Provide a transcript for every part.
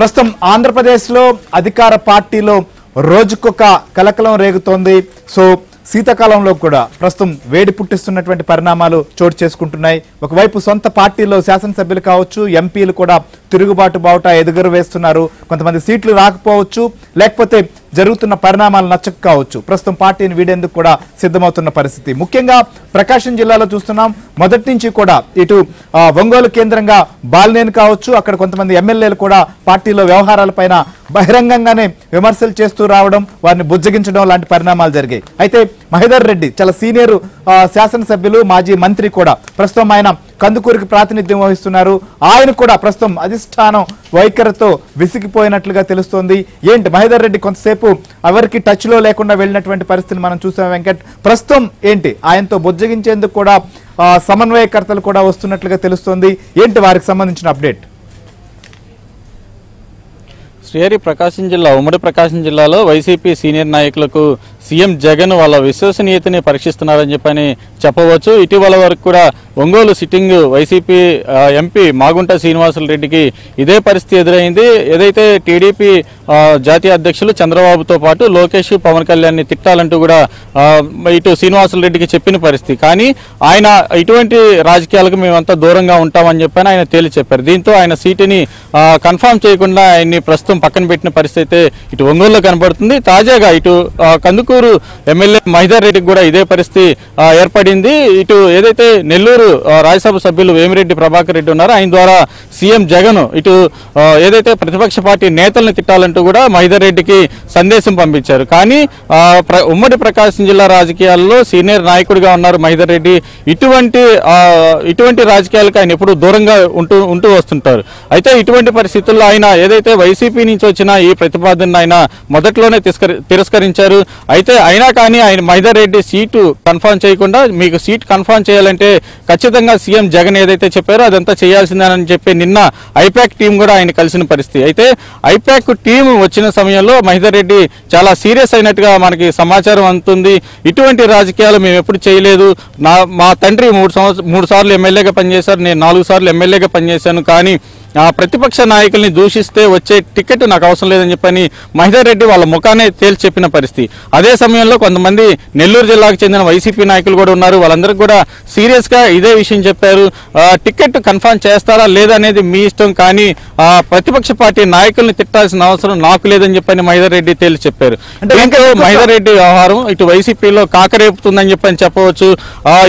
ప్రస్తుతం ఆంధ్రప్రదేశ్లో అధికార పార్టీలో రోజుకొక కలకలం రేగుతోంది. సో శీతాకాలంలో కూడా ప్రస్తుతం వేడి పుట్టిస్తున్నటువంటి పరిణామాలు చోటు చేసుకుంటున్నాయి. ఒకవైపు సొంత పార్టీలో శాసనసభ్యులు కావచ్చు, ఎంపీలు కూడా తిరుగుబాటు బావుట ఎదుగురు వేస్తున్నారు. కొంతమంది సీట్లు రాకపోవచ్చు, లేకపోతే జరుగుతున్న పరిణామాలు నచ్చక కావచ్చు. ప్రస్తుతం పార్టీని వీడేందుకు కూడా సిద్ధమవుతున్న పరిస్థితి. ముఖ్యంగా ప్రకాశం జిల్లాలో చూస్తున్నాం. మొదటి నుంచి కూడా ఇటు ఒంగోలు కేంద్రంగా బాలినేని కావచ్చు, అక్కడ కొంతమంది ఎమ్మెల్యేలు కూడా పార్టీలో వ్యవహారాలపైన బహిరంగంగానే విమర్శలు చేస్తూ రావడం, వారిని బుజ్జగించడం లాంటి పరిణామాలు జరిగాయి. అయితే మహేదర్ రెడ్డి చాలా సీనియర్ శాసనసభ్యులు, మాజీ మంత్రి కూడా. ప్రస్తుతం ఆయన కందుకూరికి ప్రాతినిధ్యం వహిస్తున్నారు. ఆయన కూడా ప్రస్తుతం అధిష్టానం వైఖరితో విసిగిపోయినట్లుగా తెలుస్తోంది. ఏంటి మహేదర్ రెడ్డి కొంతసేపు ఎవరికి టచ్ లో లేకుండా వెళ్ళినటువంటి పరిస్థితిని మనం చూసాం వెంకట్. ప్రస్తుతం ఏంటి ఆయనతో బుజ్జగించేందుకు కూడా సమన్వయకర్తలు కూడా వస్తున్నట్లుగా తెలుస్తోంది. ఏంటి వారికి సంబంధించిన అప్డేట్? శ్రీహరి, ప్రకాశం జిల్లా ఉమ్మడి ప్రకాశం జిల్లాలో వైసీపీ సీనియర్ నాయకులకు సీఎం జగన్ వాళ్ళ విశ్వసనీయతని పరీక్షిస్తున్నారని చెప్పని చెప్పవచ్చు. ఇటీవల వరకు కూడా Ongole sitting YCP MP Magunta Srinivasulu రెడ్డికి ఇదే పరిస్థితి ఎదురైంది. ఏదైతే టీడీపీ జాతీయ అధ్యక్షులు చంద్రబాబుతో పాటు లోకేష్, పవన్ కళ్యాణ్ని తిట్టాలంటూ కూడా ఇటు శ్రీనివాసులు రెడ్డికి చెప్పిన పరిస్థితి. కానీ ఆయన ఇటువంటి రాజకీయాలకు మేమంతా దూరంగా ఉంటామని చెప్పని ఆయన తేల్చి చెప్పారు. దీంతో ఆయన సీటుని కన్ఫర్మ్ చేయకుండా ఆయన్ని ప్రస్తుతం పక్కన పెట్టిన పరిస్థితి ఇటు ఒంగోలులో కనబడుతుంది. తాజాగా ఇటు కందుకూరు ఎమ్మెల్యే మహేదర్ రెడ్డికి కూడా ఇదే పరిస్థితి ఏర్పడింది. ఇటు ఏదైతే నెల్లూరు రాజ్యసభ సభ్యులు వేమిరెడ్డి ప్రభాకర్ రెడ్డి ఉన్నారో ఆయన ద్వారా సీఎం జగన్ ఇటు ఏదైతే ప్రతిపక్ష పార్టీ నేతలను తిట్టాలంటూ కూడా మహేదర్ రెడ్డికి సందేశం పంపించారు. కానీ ఉమ్మడి ప్రకాశం జిల్లా రాజకీయాల్లో సీనియర్ నాయకుడిగా ఉన్నారు మహేదర్ రెడ్డి. ఇటువంటి రాజకీయాలకు ఆయన ఎప్పుడు దూరంగా ఉంటూ వస్తుంటారు. అయితే ఇటువంటి పరిస్థితుల్లో ఆయన ఏదైతే వైసీపీ నుంచి వచ్చిన ఈ ప్రతిపాదన ఆయన మొదట్లోనే తిరస్కరించారు. అయితే అయినా కానీ ఆయన మహేదర్ రెడ్డి సీటు కన్ఫర్మ్ చేయకుండా, మీకు సీట్ కన్ఫర్మ్ చేయాలంటే ఖచ్చితంగా సీఎం జగన్ ఏదైతే చెప్పారో అదంతా చేయాల్సిందేనని చెప్పి నిన్న ఐపాక్ టీం కూడా ఆయన కలిసిన పరిస్థితి. అయితే ఐపాక్ టీం వచ్చిన సమయంలో మహేదర్ రెడ్డి చాలా సీరియస్ అయినట్టుగా మనకి సమాచారం అందుతుంది. ఇటువంటి రాజకీయాలు మేము ఎప్పుడు చేయలేదు. మా తండ్రి మూడు సార్లు ఎమ్మెల్యేగా పనిచేశారు, నేను 4 సార్లు ఎమ్మెల్యేగా పనిచేశాను. కానీ ప్రతిపక్ష నాయకుల్ని దూషిస్తే వచ్చే టికెట్ నాకు అవసరం లేదని చెప్పని మహేదర్ రెడ్డి వాళ్ళ ముఖానే తేల్చి చెప్పిన పరిస్థితి. అదే సమయంలో కొంతమంది నెల్లూరు జిల్లాకు చెందిన వైసీపీ నాయకులు కూడా ఉన్నారు. వాళ్ళందరికీ కూడా సీరియస్ గా ఇదే విషయం చెప్పారు. టికెట్ కన్ఫర్మ్ చేస్తారా లేదా అనేది మీ ఇష్టం, కానీ ప్రతిపక్ష పార్టీ నాయకుల్ని తిట్టాల్సిన అవసరం నాకు లేదని చెప్పని మహేదర్ రెడ్డి తేల్చి చెప్పారు. దీంతో మహేదర్ రెడ్డి వ్యవహారం ఇటు వైసీపీలో కాకరేపుతుందని చెప్పని చెప్పవచ్చు.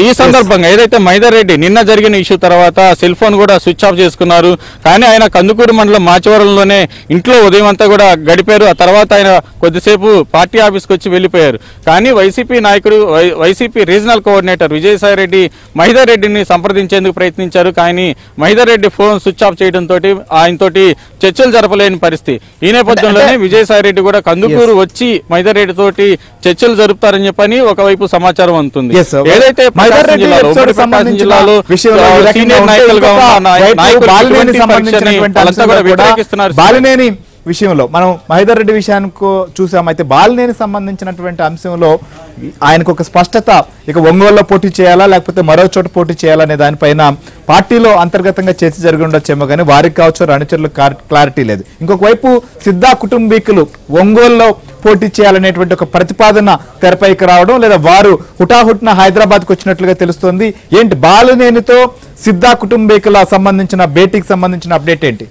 ఈ సందర్భంగా ఏదైతే మహేదర్ రెడ్డి నిన్న జరిగిన ఇష్యూ తర్వాత సెల్ ఫోన్ కూడా స్విచ్ ఆఫ్ చేసుకున్నారు. కానీ ఆయన కందుకూరు మండలం మాచవరంలోనే ఇంట్లో ఉదయం అంతా కూడా గడిపారు. ఆ తర్వాత ఆయన కొద్దిసేపు పార్టీ ఆఫీస్కి వచ్చి వెళ్ళిపోయారు. కానీ వైసీపీ నాయకుడు, వైసీపీ రీజనల్ కోఆర్డినేటర్ విజయసాయి రెడ్డి మహేదర్ రెడ్డిని సంప్రదించేందుకు ప్రయత్నించారు. కానీ Mahedar Reddy phone switch off చేయడంతో ఆయనతోటి చర్చలు జరపలేని పరిస్థితి. ఈ నేపథ్యంలోనే విజయసాయి రెడ్డి కూడా కందుకూరు వచ్చి మహేదర్ రెడ్డి తోటి చర్చలు జరుపుతారని చెప్పని ఒకవైపు సమాచారం అందుతుంది. ఏదైతే జిల్లాలో సీనియర్ నాయకులుగా బాలినేని విషయంలో మనం మహేదర్ రెడ్డి విషయానికి చూసాం. అయితే బాలినేని సంబంధించినటువంటి అంశంలో ఆయనకు ఒక స్పష్టత, ఇక ఒంగోలులో పోటీ చేయాలా లేకపోతే మరో చోట పోటీ చేయాలనే దానిపైన పార్టీలో అంతర్గతంగా చర్చ జరిగి ఉండొచ్చేమో, కానీ వారికి కావచ్చు అనుచరులు క్లారిటీ లేదు. ఇంకొక వైపు సిద్ధా కుటుంబీకులు ఒంగోలులో పోటీ చేయాలనేటువంటి ఒక ప్రతిపాదన తెరపైకి రావడం, లేదా వారు హుటాహుట్న హైదరాబాద్కు వచ్చినట్లుగా తెలుస్తోంది. ఏంటి బాలినేనితో సిద్ధా కుటుంబీకుల సంబంధించిన భేటీకి సంబంధించిన అప్డేట్ ఏంటి?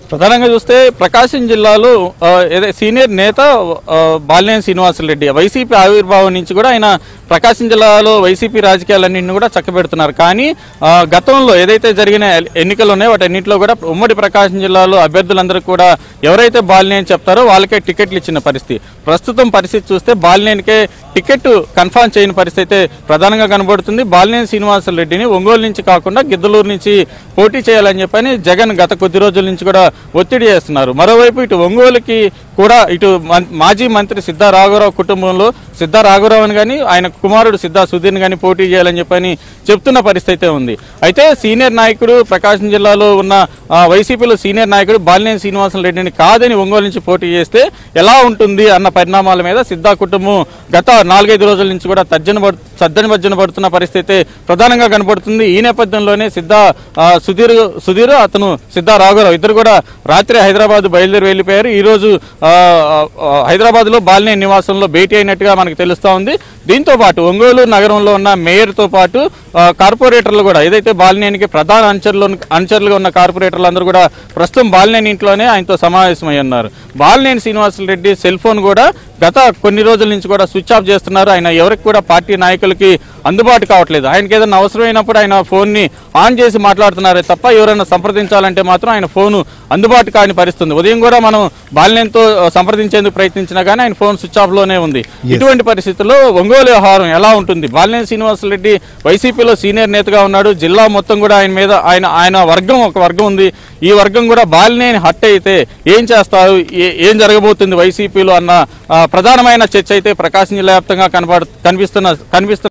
ప్రధానంగా చూస్తే ప్రకాశం జిల్లాలో సీనియర్ నేత బాలినేని శ్రీనివాసులు రెడ్డి వైసీపీ ఆవిర్భావం నుంచి కూడా ఆయన ప్రకాశం జిల్లాలో వైసీపీ రాజకీయాలన్నింటినీ కూడా చక్కబెడుతున్నారు. కానీ గతంలో ఏదైతే జరిగిన ఎన్నికలు ఉన్నాయో వాటన్నింటిలో కూడా ఉమ్మడి ప్రకాశం జిల్లాలో అభ్యర్థులందరూ కూడా ఎవరైతే బాలినేని చెప్తారో వాళ్ళకే టికెట్లు ఇచ్చిన పరిస్థితి. ప్రస్తుతం పరిస్థితి చూస్తే బాలినేనికే టికెట్ కన్ఫర్మ్ చేయని పరిస్థితి ప్రధానంగా కనబడుతుంది. బాలినేని శ్రీనివాసులు రెడ్డిని ఒంగోలు నుంచి కాకుండా గిద్దలూరు నుంచి పోటీ చేయాలని చెప్పని జగన్ గత కొద్ది రోజుల నుంచి కూడా ఒత్తిడి చేస్తున్నారు. మరోవైపు ఇటు ఒంగోలుకి కూడా ఇటు మాజీ మంత్రి సిద్ధా రాఘవరావు కుటుంబంలో సిద్ధా రాఘవరావుని కానీ ఆయన కుమారుడు సిద్ధా సుధీర్ని కానీ పోటీ చేయాలని చెప్పని చెప్తున్న పరిస్థితి ఉంది. అయితే సీనియర్ నాయకుడు ప్రకాశం జిల్లాలో ఉన్న వైసీపీలో సీనియర్ నాయకుడు బాలినేని శ్రీనివాసరెడ్డిని కాదని ఒంగోలు నుంచి పోటీ చేస్తే ఎలా ఉంటుంది అన్న పరిణామాల మీద సిద్ధా కుటుంబం గత 4-5 రోజుల నుంచి కూడా తర్జన పడుతున్న పరిస్థితి ప్రధానంగా కనపడుతుంది. ఈ నేపథ్యంలోనే సిద్ధా సుధీర్ అతను సిద్ధా రాఘవరావు ఇద్దరు కూడా రాత్రి హైదరాబాద్ బయలుదేరి వెళ్ళిపోయారు. ఈ రోజు హైదరాబాద్ లో బాలినేని నివాసంలో భేటీ అయినట్టుగా మనకు తెలుస్తా ఉంది. దీంతో పాటు ఒంగోలు నగరంలో ఉన్న మేయర్తో పాటు కార్పొరేటర్లు కూడా ఏదైతే బాలినేనికి ప్రధాన అనుచరులుగా ఉన్న కార్పొరేటర్లు అందరూ కూడా ప్రస్తుతం బాలినేని ఇంట్లోనే ఆయనతో సమావేశమై ఉన్నారు. బాలినేని శ్రీనివాసరెడ్డి సెల్ ఫోన్ కూడా గత కొన్ని రోజుల నుంచి కూడా స్విచ్ ఆఫ్ చేస్తున్నారు. ఆయన ఎవరికి కూడా పార్టీ నాయకులకి అందుబాటు కావట్లేదు. ఆయనకి ఏదైనా అవసరమైనప్పుడు ఆయన ఫోన్ని ఆన్ చేసి మాట్లాడుతున్నారే తప్ప ఎవరైనా సంప్రదించాలంటే మాత్రం ఆయన ఫోను అందుబాటు కాని పరిస్థితుంది. ఉదయం కూడా మనం బాలినేనితో సంప్రదించేందుకు ప్రయత్నించినా కానీ ఆయన ఫోన్ స్విచ్ ఆఫ్ లోనే ఉంది. ఇటువంటి పరిస్థితుల్లో ఒంగోలు వ్యవహారం ఎలా ఉంటుంది? బాలినేని శ్రీనివాసరెడ్డి వైసీపీలో సీనియర్ నేతగా ఉన్నాడు. జిల్లా మొత్తం కూడా ఆయన మీద ఆయన వర్గం ఒక వర్గం ఉంది. ఈ వర్గం కూడా బాలినేని హట్ అయితే ఏం చేస్తారు, ఏం జరగబోతుంది వైసీపీలో అన్న ప్రధానమైన చర్చ అయితే ప్రకాశం జిల్లా వ్యాప్తంగా కనిపిస్తున్న